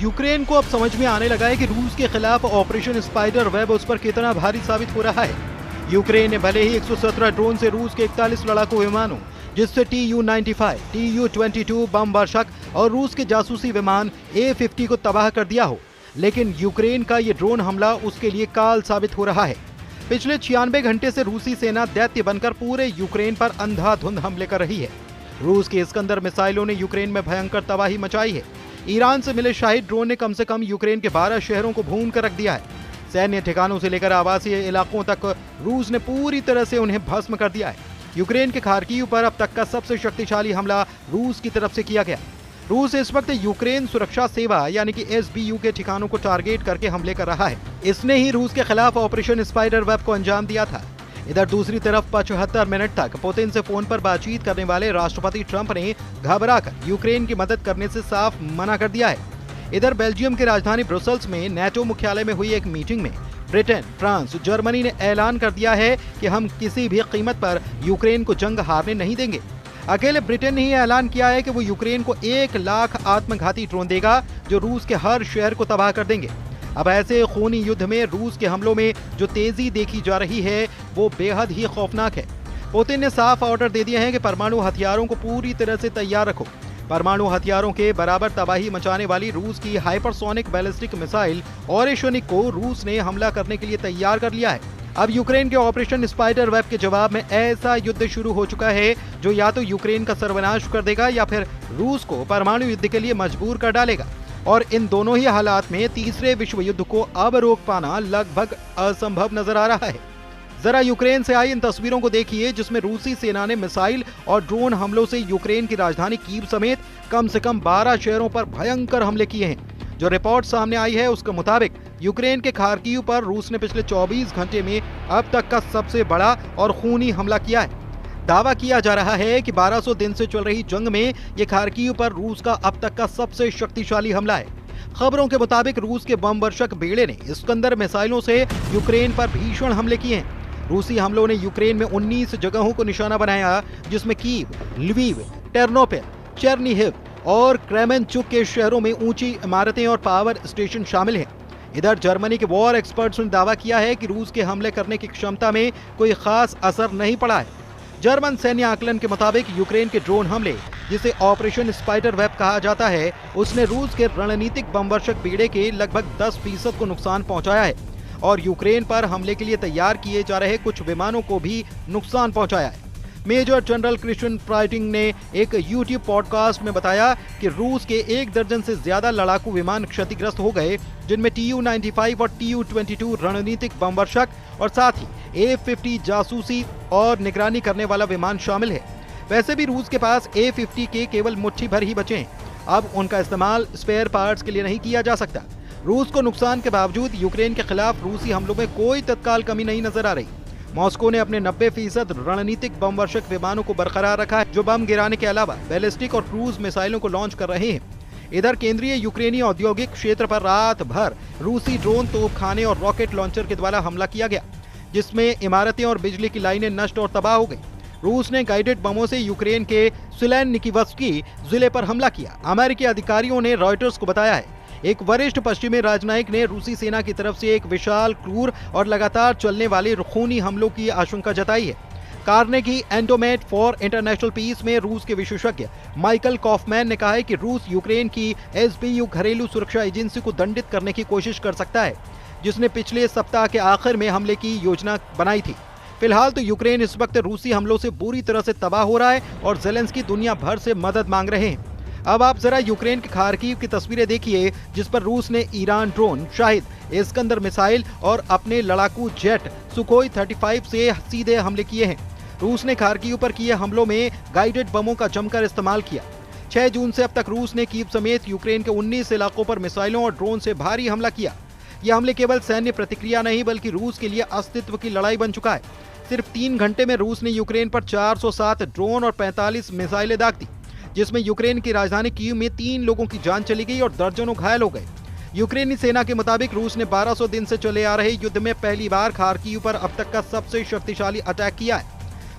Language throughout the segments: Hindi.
यूक्रेन को अब समझ में आने लगा है कि रूस के खिलाफ ऑपरेशन स्पाइडर वेब उस पर कितना भारी साबित हो रहा है। यूक्रेन ने भले ही 117 ड्रोन से रूस के 41 लड़ाकू विमानों, जिससे TU-95, TU-22 बम वर्षक और रूस के जासूसी विमान A-50 को तबाह कर दिया हो, लेकिन यूक्रेन का ये ड्रोन हमला उसके लिए काल साबित हो रहा है। पिछले 96 घंटे से रूसी सेना दैत्य बनकर पूरे यूक्रेन पर अंधाधुंध हमले कर रही है। रूस के इस्कंदर मिसाइलों ने यूक्रेन में भयंकर तबाही मचाई है। ईरान से मिले शाहिद ड्रोन ने कम से कम यूक्रेन के 12 शहरों को भून कर रख दिया है। सैन्य ठिकानों से लेकर आवासीय इलाकों तक रूस ने पूरी तरह से उन्हें भस्म कर दिया है। यूक्रेन के खार्किव पर अब तक का सबसे शक्तिशाली हमला रूस की तरफ से किया गया। रूस इस वक्त यूक्रेन सुरक्षा सेवा यानी कि SBU के ठिकानों को टारगेट करके हमले कर रहा है। इसने ही रूस के खिलाफ ऑपरेशन स्पाइडर वेब को अंजाम दिया था। इधर दूसरी तरफ 75 मिनट तक पुतिन से फोन पर बातचीत करने वाले राष्ट्रपति ट्रंप ने घबराकर यूक्रेन की मदद करने से साफ मना कर दिया है। इधर बेल्जियम की राजधानी ब्रुसेल्स में NATO मुख्यालय में हुई एक मीटिंग में ब्रिटेन, फ्रांस, जर्मनी ने ऐलान कर दिया है कि हम किसी भी कीमत पर यूक्रेन को जंग हारने नहीं देंगे। अकेले ब्रिटेन ने ही ऐलान किया है कि वो यूक्रेन को 1 लाख आत्मघाती ड्रोन देगा, जो रूस के हर शहर को तबाह कर देंगे। अब ऐसे खूनी युद्ध में रूस के हमलों में जो तेजी देखी जा रही है वो बेहद ही खौफनाक है। पुतिन ने साफ ऑर्डर दे दिए हैं कि परमाणु हथियारों को पूरी तरह से तैयार रखो। परमाणु हथियारों के बराबर तबाही मचाने वाली रूस की हाइपरसोनिक बैलिस्टिक मिसाइल ओरेशनिक को रूस ने हमला करने के लिए तैयार कर लिया है। अब यूक्रेन के ऑपरेशन स्पाइडर वेब के जवाब में ऐसा युद्ध शुरू हो चुका है जो या तो यूक्रेन का सर्वनाश कर देगा या फिर रूस को परमाणु युद्ध के लिए मजबूर कर डालेगा। और इन दोनों ही हालात में तीसरे विश्व युद्ध को अब रोक पाना लगभग असंभव नजर आ रहा है। जरा यूक्रेन से आई इन तस्वीरों को देखिए, जिसमें रूसी सेना ने मिसाइल और ड्रोन हमलों से यूक्रेन की राजधानी कीव समेत कम से कम 12 शहरों पर भयंकर हमले किए हैं। जो रिपोर्ट सामने आई है उसके मुताबिक यूक्रेन के खार्किव पर रूस ने पिछले 24 घंटे में अब तक का सबसे बड़ा और खूनी हमला किया है। दावा किया जा रहा है कि 1200 दिन से चल रही जंग में ये खार्किव पर रूस का अब तक का सबसे शक्तिशाली हमला है। खबरों के मुताबिक रूस के बम वर्षक बेड़े ने इस्कंदर मिसाइलों से यूक्रेन पर भीषण हमले किए हैं। रूसी हमलों ने यूक्रेन में 19 जगहों को निशाना बनाया, जिसमें कीव, ल्वीव, टेर्नोपिल, चेर्निहिव और क्रेमेंचुक के शहरों में ऊंची इमारतें और पावर स्टेशन शामिल हैं। इधर जर्मनी के वॉर एक्सपर्ट्स ने दावा किया है कि रूस के हमले करने की क्षमता में कोई खास असर नहीं पड़ा है। जर्मन सैन्य आकलन के मुताबिक यूक्रेन के ड्रोन हमले, जिसे ऑपरेशन स्पाइडर वेब कहा जाता है, उसने रूस के रणनीतिक बमवर्षक बेड़े के लगभग 10% को नुकसान पहुंचाया है और यूक्रेन पर हमले के लिए तैयार किए जा रहे कुछ विमानों को भी नुकसान पहुंचाया है। मेजर जनरल क्रिश्चियन प्राइटिंग ने एक YouTube पॉडकास्ट में बताया कि रूस के 1 दर्जन से ज्यादा लड़ाकू विमान क्षतिग्रस्त हो गए, जिनमें TU-95 और TU-22 रणनीतिक बमवर्षक और साथ ही A-50 जासूसी और निगरानी करने वाला विमान शामिल है। वैसे भी रूस के पास A-50 के केवल मुट्ठी भर ही बचे हैं। अब उनका इस्तेमाल स्पेयर पार्ट्स के लिए नहीं किया जा सकता। रूस को नुकसान के बावजूद यूक्रेन के खिलाफ रूसी हमलों में कोई तत्काल कमी नहीं नजर आ रही। मॉस्को ने अपने 90% रणनीतिक बमवर्षक विमानों को बरकरार रखा है, जो बम गिराने के अलावा बैलिस्टिक और क्रूज मिसाइलों को लॉन्च कर रहे हैं। इधर केंद्रीय यूक्रेनी औद्योगिक क्षेत्र पर रात भर रूसी ड्रोन, तोपखाने और रॉकेट लॉन्चर के द्वारा हमला किया गया, जिसमें इमारतें और बिजली की लाइनें नष्ट और तबाह हो गई। रूस ने गाइडेड बमों से यूक्रेन के सुलेनिकीवस्की जिले पर हमला किया। अमेरिकी अधिकारियों ने रॉयटर्स को बताया है। एक वरिष्ठ पश्चिमी राजनयिक ने रूसी सेना की तरफ से एक विशाल, क्रूर और लगातार चलने वाले खूनी हमलों की आशंका जताई है। कार्नेगी एंडोमेट फॉर इंटरनेशनल पीस में रूस के विशेषज्ञ माइकल कॉफमैन ने कहा है कि रूस यूक्रेन की SBU घरेलू सुरक्षा एजेंसी को दंडित करने की कोशिश कर सकता है, जिसने पिछले सप्ताह के आखिर में हमले की योजना बनाई थी। फिलहाल तो यूक्रेन इस वक्त रूसी हमलों से बुरी तरह से तबाह हो रहा है और ज़ेलेंस्की दुनिया भर से मदद मांग रहे हैं। अब आप जरा यूक्रेन के खार्किव की तस्वीरें देखिए, जिस पर रूस ने Iran drone, Shahid, Iskander missile और अपने लड़ाकू जेट सुखोई 35 से सीधे हमले किए हैं। रूस ने खार्किव पर किए हमलों में गाइडेड बमों का जमकर इस्तेमाल किया। 6 जून से अब तक रूस ने कीव समेत यूक्रेन के 19 इलाकों पर मिसाइलों और ड्रोन से भारी हमला किया। यह हमले केवल सैन्य प्रतिक्रिया नहीं बल्कि रूस के लिए अस्तित्व की लड़ाई बन चुका है। सिर्फ 3 घंटे में रूस ने यूक्रेन पर 407 ड्रोन और 45 मिसाइलें दाग दी, जिसमें यूक्रेन की राजधानी कीव में 3 लोगों की जान चली गई और दर्जनों घायल हो गए। यूक्रेनी सेना के मुताबिक रूस ने 1200 दिन से चले आ रहे युद्ध में पहली बार खार्किव पर अब तक का सबसे शक्तिशाली अटैक किया है।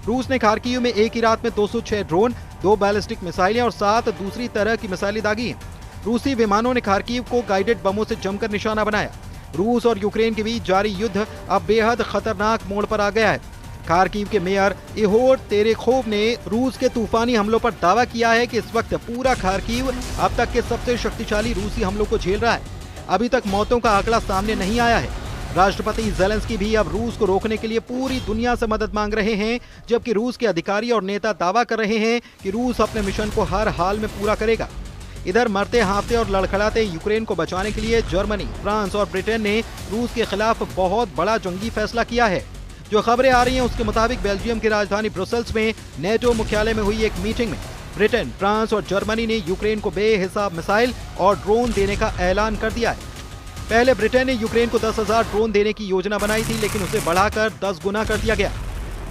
रूस ने खार्किव में एक ही रात में 206 ड्रोन, 2 बैलिस्टिक मिसाइलें और 7 दूसरी तरह की मिसाइलें दागी हैं। रूसी विमानों ने खार्किव को गाइडेड बमों से जमकर निशाना बनाया। रूस और यूक्रेन के बीच जारी युद्ध अब बेहद खतरनाक मोड़ पर आ गया है। खार्किव के मेयर इहोर तेरेखोव ने रूस के तूफानी हमलों पर दावा किया है कि इस वक्त पूरा खार्किव अब तक के सबसे शक्तिशाली रूसी हमलों को झेल रहा है। अभी तक मौतों का आंकड़ा सामने नहीं आया है। राष्ट्रपति ज़ेलेंस्की भी अब रूस को रोकने के लिए पूरी दुनिया से मदद मांग रहे हैं, जबकि रूस के अधिकारी और नेता दावा कर रहे हैं कि रूस अपने मिशन को हर हाल में पूरा करेगा। इधर मरते हाँफते और लड़खड़ाते यूक्रेन को बचाने के लिए जर्मनी, फ्रांस और ब्रिटेन ने रूस के खिलाफ बहुत बड़ा जंगी फैसला किया है। जो खबरें आ रही हैं उसके मुताबिक बेल्जियम की राजधानी ब्रुसेल्स में नेटो मुख्यालय में हुई एक मीटिंग में ब्रिटेन, फ्रांस और जर्मनी ने यूक्रेन को बेहिसाब मिसाइल और ड्रोन देने का ऐलान कर दिया है। पहले ब्रिटेन ने यूक्रेन को 10,000 ड्रोन देने की योजना बनाई थी, लेकिन उसे बढ़ाकर 10 गुना कर दिया गया।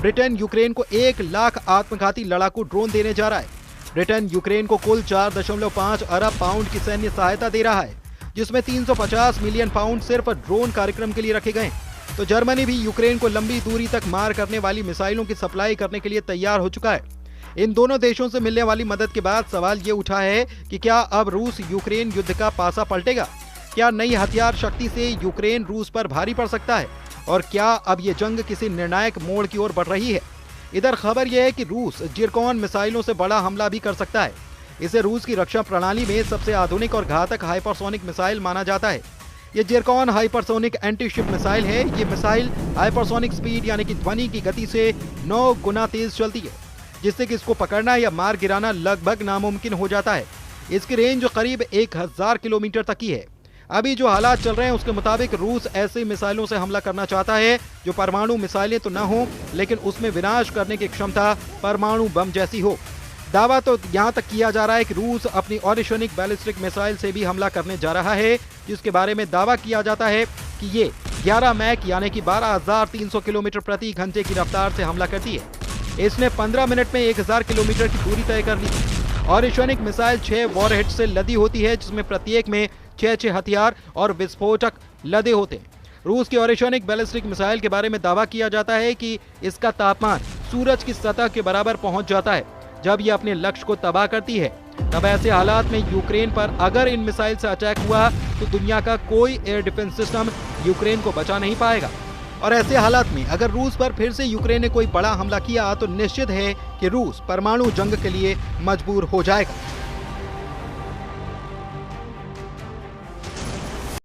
ब्रिटेन यूक्रेन को 1 लाख आत्मघाती लड़ाकू ड्रोन देने जा रहा है। ब्रिटेन यूक्रेन को कुल 4.5 अरब पाउंड की सैन्य सहायता दे रहा है, जिसमें 350 मिलियन पाउंड सिर्फ ड्रोन कार्यक्रम के लिए रखे गए। तो जर्मनी भी यूक्रेन को लंबी दूरी तक मार करने वाली मिसाइलों की सप्लाई करने के लिए तैयार हो चुका है। इन दोनों देशों से मिलने वाली मदद के बाद सवाल ये उठा है कि क्या अब रूस यूक्रेन युद्ध का पासा पलटेगा? क्या नई हथियार शक्ति से यूक्रेन रूस पर भारी पड़ सकता है? और क्या अब ये जंग किसी निर्णायक मोड़ की ओर बढ़ रही है? इधर खबर यह है कि रूस जिरकॉन मिसाइलों से बड़ा हमला भी कर सकता है। इसे रूस की रक्षा प्रणाली में सबसे आधुनिक और घातक हाइपरसोनिक मिसाइल माना जाता है। ये जिरकॉन हाइपरसोनिक एंटी-शिप मिसाइल है। ये मिसाइल हाइपरसोनिक स्पीड यानी कि ध्वनि की गति से 9 गुना तेज चलती है, जिससे कि इसको पकड़ना या मार गिराना लगभग नामुमकिन हो जाता है। इसकी रेंज करीब 1000 किलोमीटर तक की है। अभी जो हालात चल रहे हैं उसके मुताबिक रूस ऐसे मिसाइलों से हमला करना चाहता है जो परमाणु मिसाइलें तो न हो, लेकिन उसमें विनाश करने की क्षमता परमाणु बम जैसी हो। दावा तो यहाँ तक किया जा रहा है कि रूस अपनी ऑरिशनिक बैलिस्टिक मिसाइल से भी हमला करने जा रहा है, जिसके बारे में दावा किया जाता है कि ये 11 मैक यानी कि 12,300 किलोमीटर प्रति घंटे की रफ्तार से हमला करती है। इसने 15 मिनट में 1000 किलोमीटर की दूरी तय कर ली। ऑरिशनिक मिसाइल 6 वॉरहेड से लदी होती है, जिसमें प्रत्येक में 6 हथियार और विस्फोटक लदे होते हैं। रूस की ऑरिशनिक बैलिस्टिक मिसाइल के बारे में दावा किया जाता है कि इसका तापमान सूरज की सतह के बराबर पहुंच जाता है जब यह अपने लक्ष्य को तबाह करती है। तब ऐसे हालात में यूक्रेन पर अगर इन मिसाइल से अटैक हुआ तो दुनिया का कोई एयर डिफेंस सिस्टम यूक्रेन को बचा नहीं पाएगा। और ऐसे हालात में अगर रूस पर फिर से यूक्रेन ने कोई बड़ा हमला किया तो निश्चित है कि रूस परमाणु जंग के लिए मजबूर हो जाएगा।